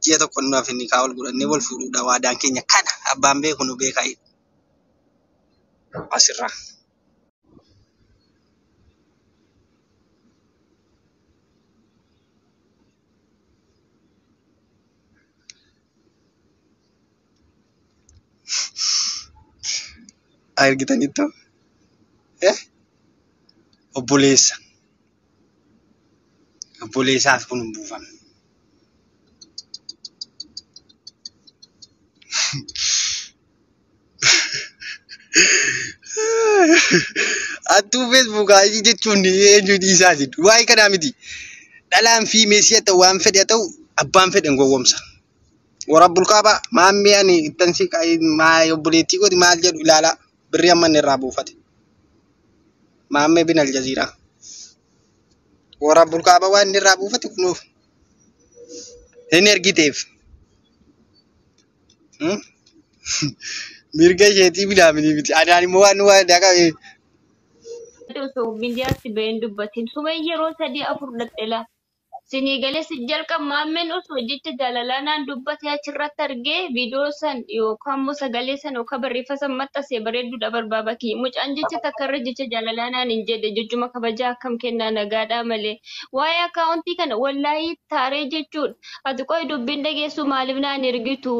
ji'a tokko nuuf inni kaa'ol godhannee wal fuudhuudha waadaan keenya kana abbaan beeku nu beekaa asirraa. Argitanitti obboleessaaf kun hin buufamne. Attuu Facebook jechuun eenyu dhiisaa jedhu waa'ee kanaa miti. Dhalaan fi meesii haa ta'u waan fedhe haa ta'u abbaan fedhe hin gowwoomsa. Warabbul kaabaa maammee ani ittan si obboleettii gooti maal jedhu ilaalaa birrii amma inni irraa buufate. Maammee bin Aljaziiraa. Warabbul kaabaa waan inni irraa buufate kunuuf hin ergiteef. Mirga isheetii bilaamini miti. Ani immoo waan dhaqabe. So miidiyaatti ba'een dubbatiin suma yeroo sadii afur dhadheela. Sinii galee si jalqab maammeen osoo jecha jaalalaanaan dubbatee achirratti argee viidiyoo san yookaan immoo sagalee san yookaan barreeffama san maxxansee bareedduudha barbaabaki. Mucaan jecha takkarra jecha jaalalaanaan hin jedhe jechuma kabajaa akkam kennaa nagaadhaa malee. Waa'ee akkaawuntii kana wallaahii taaree jechuudha. Ati qo'i dubbiin dhageessu maaliif naan ergitu?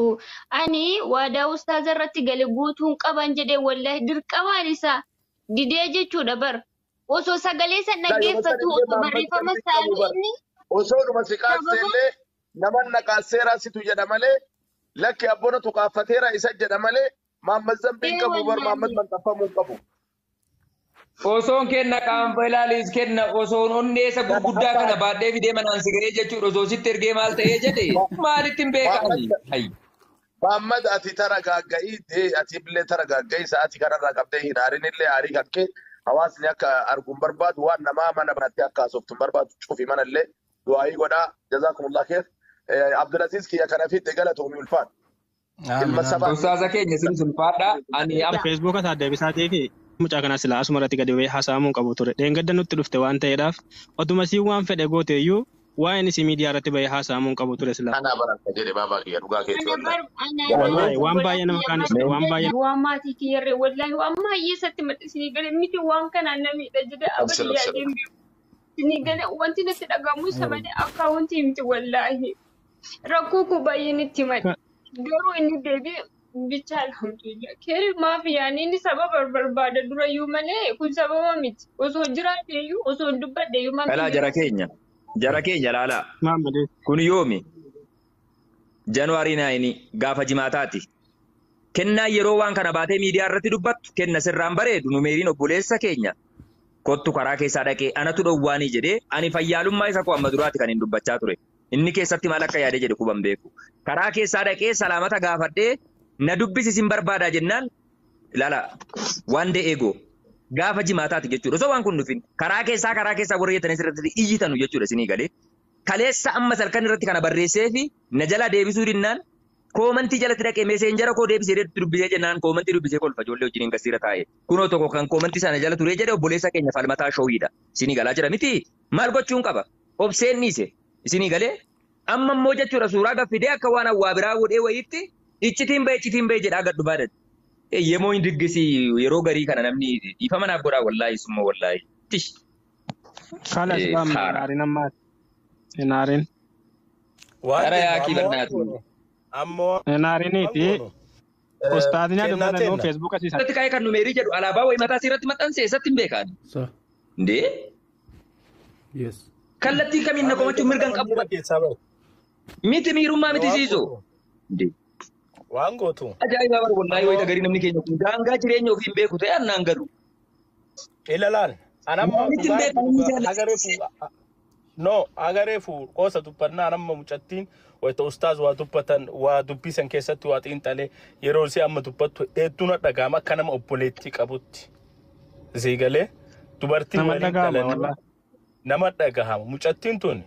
Ani waadaa ustaaza irratti gale guutuun qaban jedhee wallaahii dirqamaan isaa didee jechuudha bar. Osoo sagalee san dhaggeeffatu osoo barreeffama isaanii osoo dhuma si qaasseellee naman naqaaseeraa situ jedha malee lakki abbona tuqaafateera isa jedha malee Mahammad Zambiin qabu bar Mahammad Manxafamuu qabu. Osoon kenna qaanfa ilaalis kenna osoon onneessa gurguddaa kana baadhee fidee manaan si ga'ee jechuudha osoo sitti ergee maal ta'ee jedhe maalitti hin beekani. Mahammad ati tara gaagga'ii ati illee tara gaagga'ii sa'aatii kanarraa qabdee hin haarinillee haarii kan kee hawaasni akka arguun barbaadu waan namaa mana banatti akka haasoftu barbaadu cufi manallee du'aayii godhaa jazakumullah kheer Abdulaziz kiyya kana fitte galatoomii ulfaan. Ustaaza keenya sin sulfaadha ani amma Facebook isaa deebisaatii fi mucaa kana silaa asuma irratti gadi ba'ee haasa'amuu qabu ture. Dheengadda nutti dhufte waan ta'eedhaaf otuma sii waan fedhe goote iyyuu waa'een isii miidiyaa irratti ba'ee haasa'amuu qabu ture silaa. Kana baraka jedhe baabaa kiyya dhugaa keessa waan baay'ee nama kaanis waan baay'ee. Waan maatii kiyyarree wallahi waan baay'eessatti maxxisanii galee miti waan kanaan namiidha jedhee abadiyyaa deemee. Sinii galee wanti natti dhagahamu sabani akkaawuntii miti wallahi. Rakkoo koo baay'een itti madde. Garuu inni deebi'ee bicha alhamdulillah. Keeri maafiyaanii inni sababa barbaada durayyuu malee kun sababa miti. Osoo jiraateeyyuu osoo hin dubbadheeyyuu maal. Alaa jara keenya laala. Kun yoomi? Januaarii 9 gaafa jimaataati. Kennaa yeroo waan kana baatee miidiyaa irratti dubbattu kenna sirraan bareedu numeeriin obboleessa keenya. Kottu karaa keessaa dhaqee anatu dhowwaanii jedhee ani fayyaalummaa isa koo amma duraati kan hin dubbachaa ture. Inni keessatti maal akka yaadee jedhe kuban beeku. Karaa keessaa dhaqee salaamata gaafadhee na dubbisisin barbaadaa jennaan ilaala waan eegoo gaafa jimaataati jechuudha. Osoo waan kun dhufin karaa keessaa warra jettanis irratti iyyitanu jechuudha isinii galee. Kaleessa amma salkan irratti kana barreessee fi na jala deebisuu dinnaan koomantii jalatti dhaqee meseenjara koo deebisee dubbisee jennaan koomantii dubbisee kolfa ijoollee wajjin gasiira taa'e. Kunoo tokko kan koomantii sana jala turee jedhe obboleessa keenya falmataa shoowiidha. Isinii galaa jira miti maal gochuun qaba? Obseen niise isinii galee amma immoo jechuudha suuraa gaffidee akka waan hawwaa biraa godhee wayiitti iccitiin ba'e jedhaa gad dhufaa dha. Yemoo hin diggisi yeroo garii kana namni dhiifama naaf godhaa wallaahi summa wallaahi. Tish. Kanas naarin ammaa naarin. Gara yaa kiibannaatu. Ammoo naariniiti ustaadina dubbatan no Facebook asiisa. Irratti kaa'ee kan numeerii jedhu alaabaa wayi mataa irratti maxxansee eessatti hin beekan. Ndee? Yes. Kallattiin kamiin na qomachuuf mirgan qabu. Miti miirummaa miti siisoo. Ndee. Waan gootu. Ajaa'iba bara wallaahi wayita garii namni keenya kun daangaa jireenya ofii hin beeku ta'e annaan galu. Ilalaan. Anamma agareefu qoosa dubbannaa anamma mucattiin wayita ustaaz waa dubbatan waa dubbisan keessatti waa xiinxalee yeroo isii amma dubbattu hedduun dhagahama akka nama obboleettii qabutti. Zigalee dubartiin waliin dhalan nama dhagahama. Mucattiin tun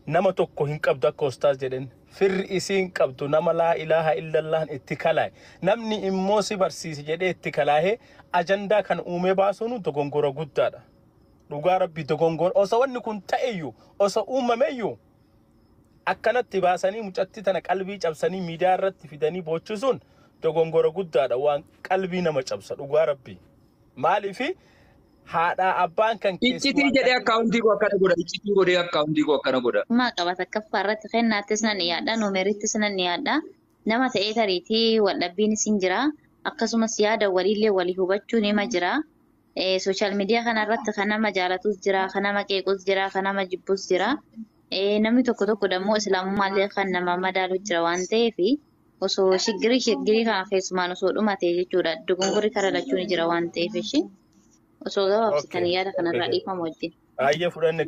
nama tokko hin qabdu akka ustaaz jedhen firri isiin qabdu nama laa ilaaha illallah itti kalaa'e. Namni immoo si barsiise jedhee itti kalaa'ee ajandaa kan uumee baasuun dogongora guddaadha. Dhugaa rabbi dogongora osoo wanni kun ta'eyyuu osoo uumameyyuu akkanatti baasanii mucatti tana qalbii cabsanii miidiyaa irratti fidanii boochisuun dogongora guddaadha waan qalbii nama cabsa dhugaa rabbi maaliifi haadha abbaan kan Iccitii jedhee akkaawuntii koo akkana godha. Iccitii godhee akkaawuntii koo akkana godha. Maa qabata akka farratti kennaattis nan yaadda noomerittis nan yaadda nama ta'ee tariitii waldhabbiin isin jira akkasumas yaada waliillee walii hubachuun hima jira. Social media kanarratti kan nama jaalatus jira, kan nama qeequs jira, kan nama jibbus jira. Namni tokko dammoo islaamummallee kan nama madaalu jira waan ta'eef osoo shiggirii kana keessumaan osoo dhumate jechuudha. Dogongorri kara lachuun jira waan ta'eef osoo gabaabsitanii yaada kanarraa dhiifamu wajjin. Ayyee fudhanne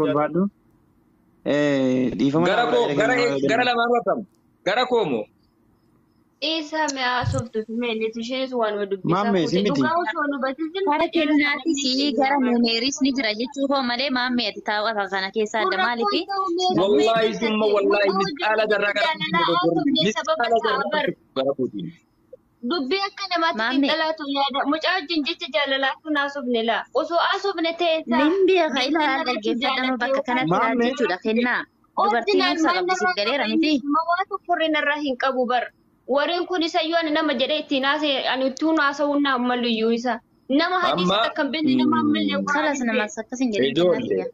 barbaadu. Gara lamaan wakkamu. Gara koomoo. Isa mi'a sobtu fimeenni isheenis waan dubbisaa Maammee fuute simiti. dhugaa osoo nu batisin Kara kennaatis gara numeeris ni jira jechuu koo malee maammee ati taa'aa kana keessaa adda maaliifi Wallahi summa wallahi misqaala garraa gara kootiin. dubbii akka namaatti Maammee. dhalaatu yaada mucaa wajjin jecha jaalalaatu naasofne laa osoo aasofne ta'eessa limbii akka ilaalaa dhaggeeffatamu bakka kanatti ilaal Maammee. jechuudha kennaa. Dubartiin ibsa qabdisiif galeera miti. Mawaa tokkorreen irraa hin qabu bar. Warreen kun isayyuu ani nama jedhee ittiin haasa'e ani ittiin haasa'uun naa ammalluyyuu isa. Nama hadiisa Amma- takkan binti nama ammallee Kalas namas akkasin jedhee Ijoollee. kennaa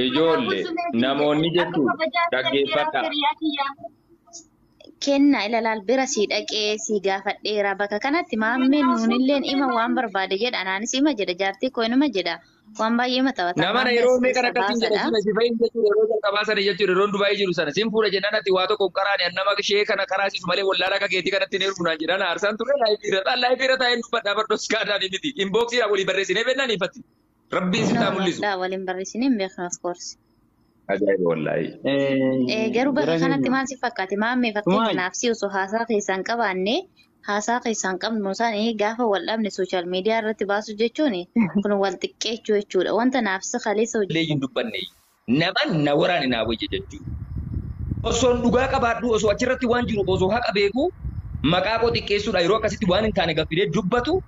Ijoollee namoonni jechuun dhaggeeffadhaa. Kennaa ilalaal bira si dhaqee si gaafadheera bakka kanatti maammeen nuunilleen ima waan barbaade jedha anaanis ima jedha jaartii koo inuma jedha waan baay'ee maxxabataa Nama na yeroo meeqa akkasiin jedha si fayyin jechuudha yeroo jalqabaa sana jechuudha yeroo Dubaayii jiru sana sin fuudha jennaan ati waa tokko qaraani nama ishee kana qaraasisu malee wallaala akka keetii kanatti hin heerunaan jedhan aarsaan ture laayifii irra taa'ee dubbadhaa bardoo skaadhaan miti inboksii walii barreessinee beennaan ifatti rabbiin si taa mul'isu. waliin barreessineen beeknu of course. Ajaa'iba wallaahi. Garuu bakka kanatti maal si fakkaate maammee fakkeenyaaf si osoo haasaa keessaan qabaanne haasaa keessaan qabnu isaanii gaafa wal dhabne sooshaal miidiyaa irratti baasu jechuun kun wal xiqqeechuu jechuudha. Wanta naaf isa kaleessa hojii. Illee hin dubbanne nama na waraane naa wayya jechuudha. Osoo dhugaa qabaadhu osoo achirratti waan jiru osoo haqa beeku maqaa koo xiqqeessuudha yeroo akkasitti waan hin taane gaffidee dubbatu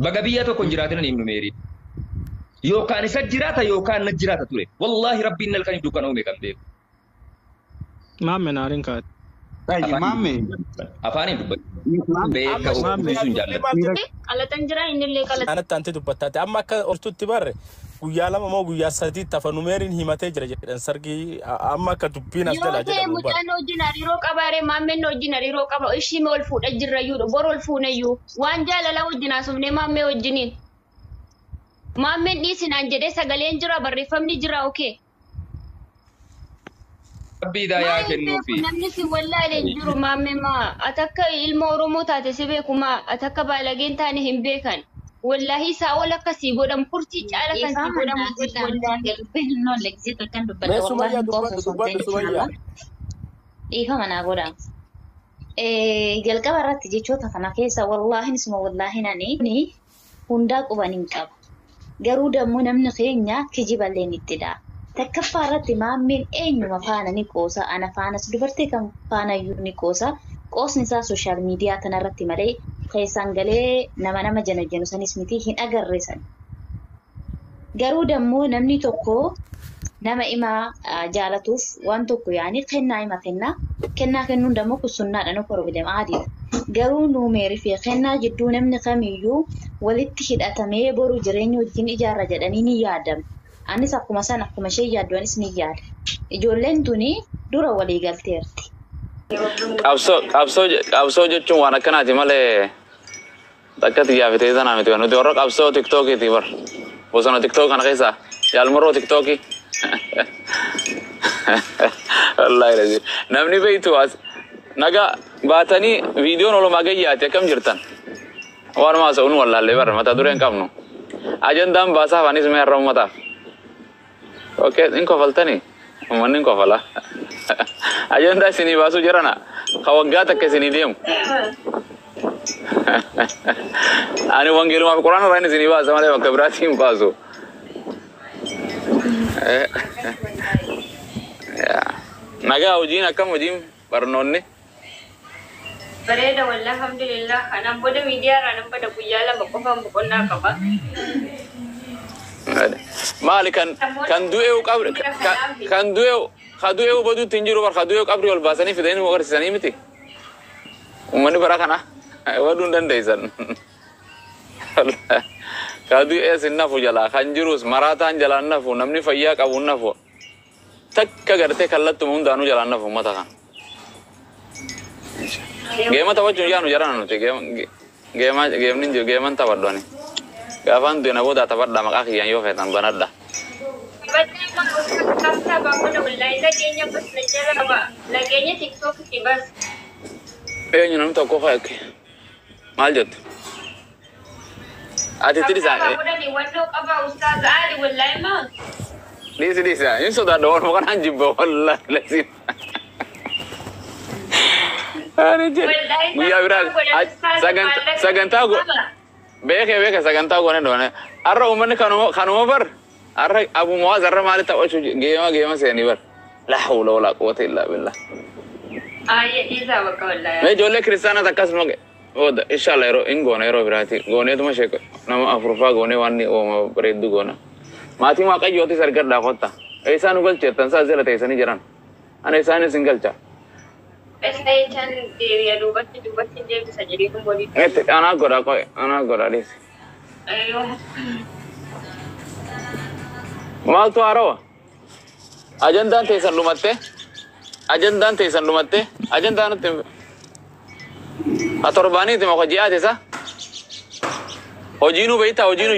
baga biyya tokko hin jiraatin ani himnu meerii. Yookaan isa jiraata yookaan na jiraata ture. Wallaahi rabbiin nalkan hin dukkana uume kan beeku. Maammee naariin kaa'ate. Maammee. Afaaniin dubbatu. Beeka uffisuun jaallatu. Qalatan jira innillee qalatan. Anatti anti dubbattaate amma akka ortutti barre guyyaa lama moo guyyaa sadiitti hafa numeeriin himatee jira jedhan sargii amma akka dubbiin as Yoo jala ta'e jedhamu bara. mucaan hojii hariiroo qabaaree maammeen hojii hariiroo qaba ishii ol fuudha jirrayyuu bor ol fuunayyuu waan jaalala wajjin haasofne maammee wajjiniin. Maammeen dhiisinaan jedhee sagaleen jira barreeffamni jira okee. Rabbii daayaa kennuufi. Namni si wallaaleen jiru maammee maa atakka ilma Oromoo taate si beeku maa atakka baalageen taane hin beekan. Wallaahi isaa ol akkasii godhamu kurtii caala kan si godhamu Mee Sumayyaa dubbadhu Sumayyaa. Dhiifama naa godhaa. Jalqaba irratti jechoota kana keessa wallaahin isuma wallaahin ani hundaa quban hin qaba. Garuu dammoo namni keenya kijiballee itti dha'a. Takkaffaa irratti maammeen eenyuma faana ni qoosa ana faanas dubartii kan faana iyyuu ni qoosa. Qoosni isaa sooshaal miidiyaa kanarratti malee keessaan galee nama jana jenu sanis miti hin agarreessan. Garuu dammoo namni tokko nama ima jaalatuuf waan tokko yaani kennaa ima kennaa kennuun dammoo kun sunnaadha nu korbidama aadiidha. Garuu nuumeerii fi kennaa jidduu namni kamiyyuu walitti hidhatamee boru jireenya wajjin ijaarra jedhanii ni yaadamu. Anis akkuma san akkuma ishee yaaddu anis ni yaada. Ijoolleen tuni dura walii galteerti. Qabsoo jechuun waan akkanaati malee takka xiyyaafitee tanaa miti nuti warra qabsoo tiktookiiti bar bosona tiktooki kana keessa yaalmarroo tiktooki wallaahi lazi namni beektu as naga baatanii viidiyoon olumaa gayyaati akkam jirtan waan maasa'uun wallaallee bar mata dureen qabnu ajandaan baasaaf anis mee har'a ummataaf okee in kofaltanii ummanni in kofala ajandaa isinii baasuu jirana ka waggaa takka isinii deemu ani wangeelumaaf quraana irraa isinii baasa malee bakka biraatti hin baasu nagaa hojiin akkam hojiin barnoonni Bareeda wallah alhamdulillah kanaan booda miidiyaa irraa nan bada guyyaa lama qofaan boqonnaa qaba. مالي كان دوئو قبر كان دوئو بدو تنجرو بر خدوئو قبر والباسني في دين وغرساني متي ومن براكنا ودون دنديسن كادو اسنفو جلا خنجروس مراتان جلا نفو نمني فياك ابو نفو تك غرتي كلت مون دانو جلا نفو متا كان جيما توجو يانو جران نو جيم نينجو جيمان تبدوني غافان دينا بودا تبدا مكاخي يان يو فتان بندا Lagenya TikTok bas. ايه نم تو كوفا مالجت اتي تريسا Udah di waduk apa Ustaz Ali wallahi mah. ديسا ينسو دا دور مكان انجيب والله لازم يا براد سجنتاغو بيك سجنتاغو ندونه ارى ومن كانوا بر ارى ابو معاذ ارى مالي تاوشو جيما سيني بر لا حول ولا قوه الا بالله Iza baka wallahi. मैं जोले क्रिस्ताना तक कसम लगे वो इंशाल्लाह रो इन गोने रो बिराती गोने तुम शेक नम अफ्रूफा गोने वानी ओ बरेदु गोना माथी मा कई योती सरकार दाखोता ऐसा नुगल चेतन सा जरा ऐसा नहीं जरान अन ऐसा नहीं सिंगल चा Pesta ichan dia dubati dia bisa jadi kembali. anak gora dis Ayo. mal tu aro ajandan tesan lumatte ajandan te atorbani te mako jiate sa hojinu beita hojinu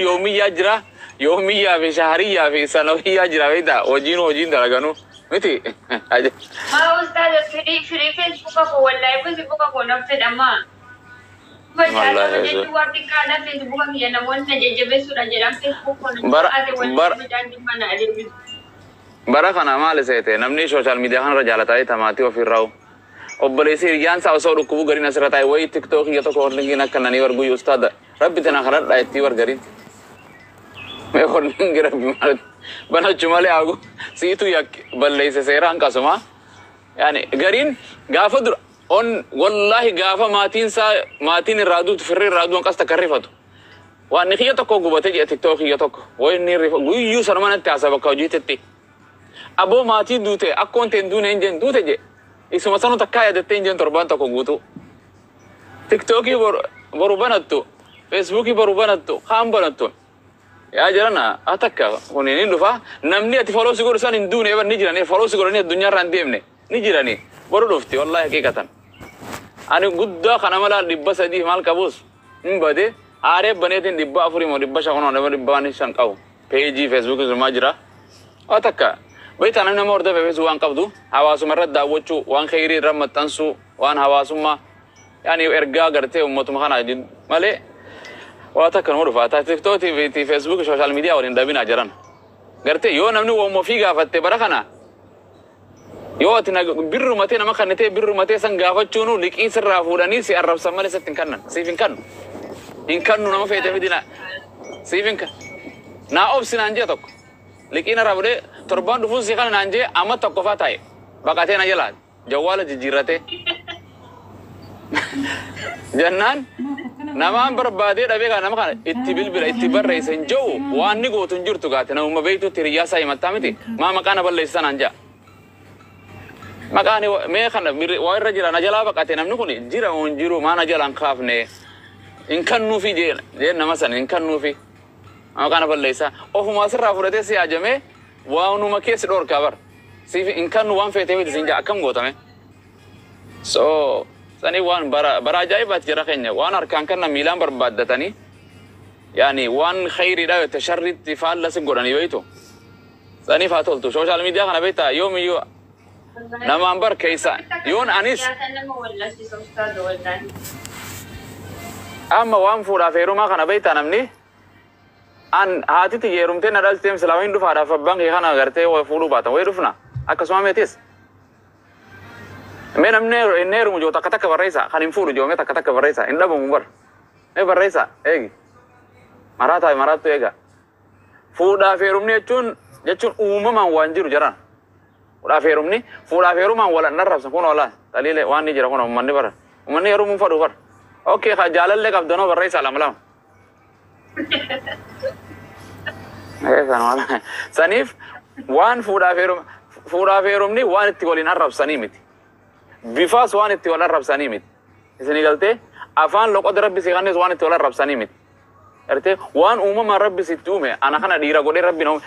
yomiya fi shahriya fi sanawiya jira beita hojin dalaganu miti Ma Ustaz free Facebook ako wallahi Facebook ako nafid amma. Wallahi jadi waktu kada Facebook ang yan naman na jajabe sudah jadi Facebook ko di mana ada. Barakana maal seete namni social media kan rajalata tamati wa firraw obbalesi yan sa so rukubu gari nasrata way TikTok ya to ko lingi nakanani war guy ustad rabbi tana khalat dayti war garin me horningi rabbi mal bana chumale agu situ yak ballese seran kasuma yani garin gafadur on wallahi gafa matin radu firri radu qasta karifatu wa nikhiyato ko gubate TikTok ya to way ni guy sarmana ta sabaka jitetti abo mati dute akkonte dune enjen dute je isuma sanu takaya de tenjen torbanta ko gutu TikTok boru banattu Facebook boru banattu kham banattu ya jarana atakka honeni lufa namni ati follow siguru san indune ever nijirani follow siguru ni dunya randemne nijirani boru lufti wallahi hakikatan ani gudda khanamala dibba sadi mal kabus bade are banetin dibba afuri mo dibba shakono ne dibba ni san qaw page Facebook zuma jira atakka بيت أنا نمر ده في وان قبضو هواسو مرة داوتشو وان خيري رمت تنسو وان هواسو ما يعني إرجع قرتي ومتو مخانا جد ماله واتكن مرفا تيك في فيسبوك سوشيال ميديا ورين دابين أجران قرتي يو نمنو ومفيجا فتة بركنا يو أتنا بيرو متى نما خنتي بيرو متى سنجافتشونو لك إنسر رافوراني سي أرب سمالي ستين كنن سيفين كنن إن كنن نما فيته في دينا سيفين كن نا أوبسين أنجي توك لكن رابطه تربان دفوس سيكان نانجي أما تكوفات هاي بقاتين أجلاد جوال جزيرته جنان نمان بربادي ربي كان نما كان اتبل بلا اتبر رئيسن جو واني قو تنجر تقاتنا وما بيتو ترياسا يمتامتي ما مكان بالليسان أنجا مكاني ما خنا وين رجلا نجلا بقاتين نمنكوني جيرا ونجيرو ما نجلا نخافني إن كانوا في جيل نمسن إن كانوا في أنا كان بالليسا أو هم أسرع فرده سياجمه وانو مكيس دور كبر سيف إن كان وان في تيمي تسنجا كم قوتامه so ثاني وان برا جايبات جراخينه وان أركان كنا ميلان بربادتاني يعني وان خير ده تشرد تفعل لسه قراني بيتو ثاني فاتول تو سوشيال ميديا خنا بيتا يوم نما أمبر كيسا يون أنيس أما وان فورا فيرو ما خنا بيتا نمني an hati ti yerumte nadal tem selawin du fara fabang ki khana garte wo fulu bata wo rufna akasma metis menam neru mu jota kata kabaresa khanim fulu jo meta kata kabaresa inda bo mumbar baresa egi maratu ega fuda ferum ne chun umaman wanjiru jaran fuda ferum ni fuda feruman wala narab sa kono wala talile wani jira kono manni bar manni yarum fadu bar okay kha jalal le kabdano baresa lam Saniif waan fuudhaa feerumni waan itti waliin arrabsanii miti. Bifaas waan itti wal arrabsanii miti. Isin galtee afaan loqoda rabbi si kannes waan itti wal arrabsanii miti. Ertee waan uumama rabbi sitti uume ana kana dhiira godhee rabbi na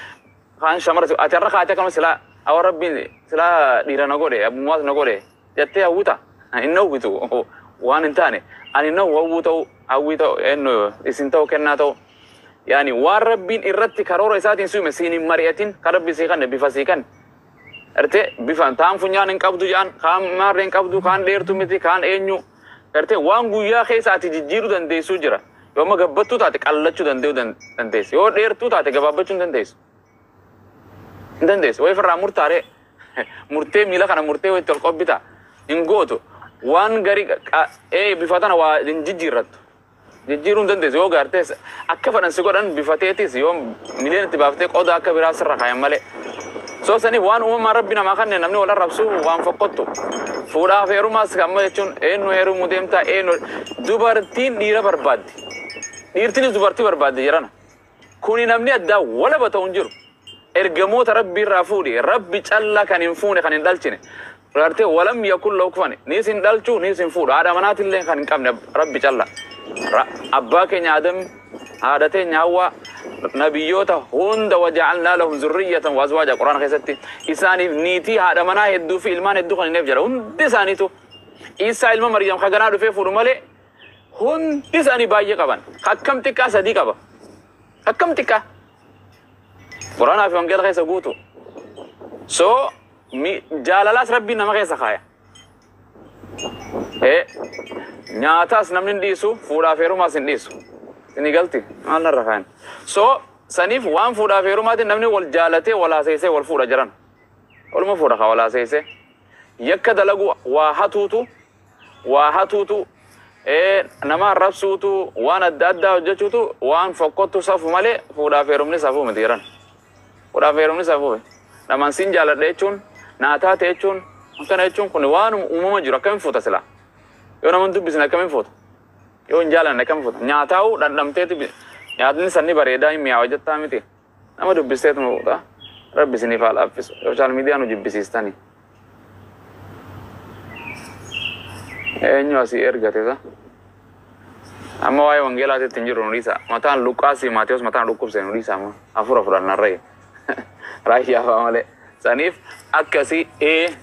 kan shamara ati irra kaatee kana sila awwa rabbi sila dhiira na godhe abbummaas na godhe jettee hawwita inni hawwitu waan hin taane ani na hawwii ta'u eenyu isin ta'u kennaa ta'u. يعني والربين إرتي كرورة إساتين سوي مسين مريتين كرب سيكان بيفا سيكان إرتي بيفا تام فنيان إنكابدو جان كام مار إنكابدو كان ليرتو متي كان إنيو إرتي وان غويا خيس أتي جيرو دن ديسو جرا يوم غبطو تاتي كاللچو دن ديو دن ديس يو ليرتو تاتي غبابچو دن ديس ويفر أمور تاري مرتي ميلا كان مرتي ويتلقب بتا إنغوتو وان غري بيفا تانا وا جيرت جيرون دندس يو غارتس أكفرن سكورن بفتيتيس يوم مليون تبافتك أو دا كبير أسرع خيام ماله سو سني وان ما ربنا ما كان نمني ولا ربسو وان فقطو فورا فيرو ماس كم يجون إنه هيرو مديمتا إنه دوبارتين ديرا برباد ديرتين دوبارتي برباد جيرانا كوني نمني أدا ولا بتونجر إرجموت ربي رافودي ربي الله كان ينفوني كان يندلشني رأيته ولم يكن لو كفاني نيسين دلشو نيسين فود هذا منات اللي كان كم ربي الله أباك نادم عادته نعوى نبيوته هند وجعلنا لهم ذرية وأزواجا قرآن خيستي إساني نيتي هذا منا يدو في إلمان يدو خلينا نفجر هند ساني تو إسا إلما مريم خجنا دفع فرمالي هند ساني باية كمان حكم تكا صديقة با حكم تكا قرآن في مجال خيس بوتو سو جاللاس ربي نما خيس خايا nyaatas namni dhiisu fuudhaa fi heerumaas hin dhiisu. Inni galti maal narra kaayan. So saniif waan fuudhaa fi heerumaatiin namni wal jaalatee wal haaseessee wal fuudha jiran. Waluma fuudha kaa wal haaseessee. Yakka dalagu waa hatuutu nama arrabsuutu waan adda addaa hojjechuutu waan fokkottu safu malee fuudhaa fi heerumni safuu miti jiran. Fuudhaa fi heerumni safuu. Namaan siin jaaladha jechuun naataa ta'e jechuun akkana jechuun kun waan uumama jiru akkamiin fuuta silaa. Yoo namoonni dubbisne akkamiin fuuta? Yoo hin jaalanne akkamiin fuuta? Nyaataa'uu dhandhamteeti nyaatni sanni bareedaa hin mi'aawa jettaa miti. Nama dubbisteetu nu fuuta. Rabbi isiniif haa laaffisu. Sooshaal miidiyaa nu jibbisiistanii. Eenyu asii ergate isa? Amma waa'ee wangeelaatiitti hin jiru nu dhiisa. Mataan Luqqaasii Maatiyos mataan dhukkubse nu dhiisa amma. Hafuura fudhannarree. Raayyaafaa malee. Saniif akkasii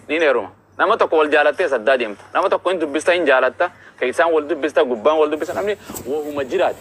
ni heeruma. Nama tokko wal jaalattee saddaa deemta. Nama tokko hin dubbista hin jaalatta. Keessaan wal dubbista gubbaan wal dubbista namni wahuma jiraate.